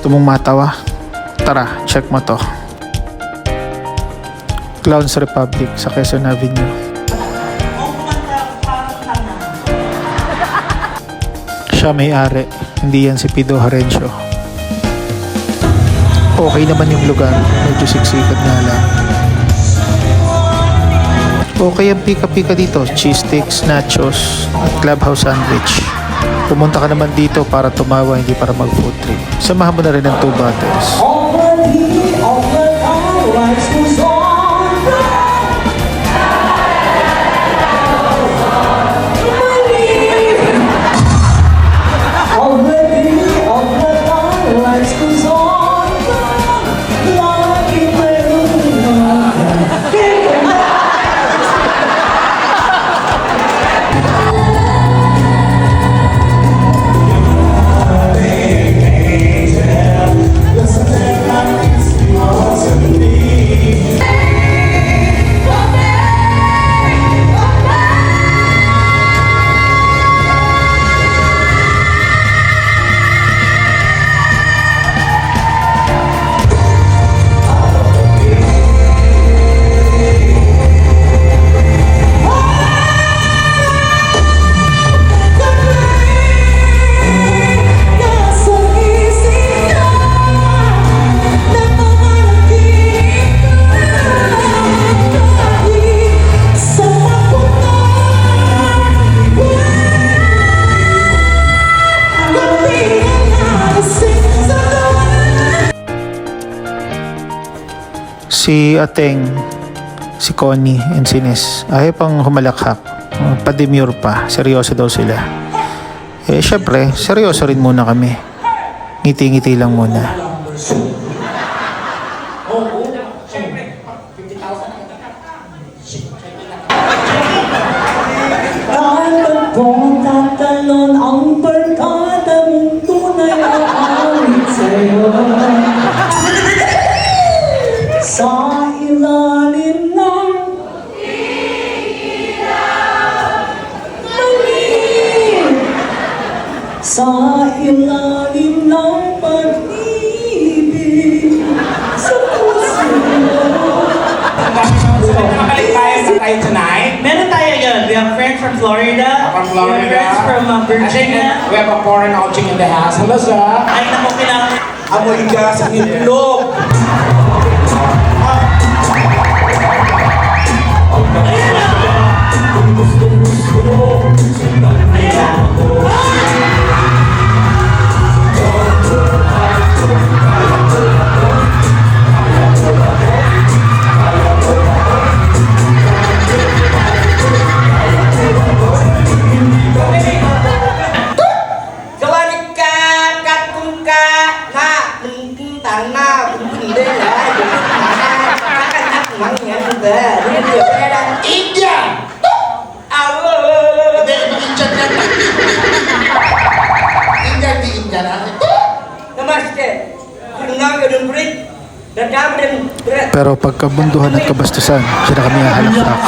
Gusto mong matawa? Tara, check mo to. Clowns Republic sa Quezon Avenue. Siya may-ari, hindi yan si Pido Harencio. Okay naman yung lugar, medyo siksikat nga lang. Okay ang pika-pika dito, cheese sticks, nachos, at clubhouse sandwich. Pumunta ka naman dito para tumawa, hindi para mag-food trip. Samahan mo na rin ng 2 bottles. Si Ateng, si Connie, and si Nes ayaw pang humalakhak, pa-demure pa, seryoso daw sila. Syempre, seryoso rin muna kami. Ngiti-ngiti lang muna. Tatalon ang barkada mong tunay ang awit sa'yo. Sa ilalim ng langit, sa ilalim ng pag-ibig, sa puso mo. Nakalipayan na tayo tonight. Meron tayo yun. We have friends from Florida. From Florida. We have friends from Virginia. We have a foreign outing in the house. Hello, sir. Ay, naku, kailangan. Amoy gas ang itlog. Indian! Hindi, Indian yan. Indian di Indian, ha? Namaste. Kunang yung break. Dadam din. Pero pagkabunduhan at kabastusan, siya na kami hahalak.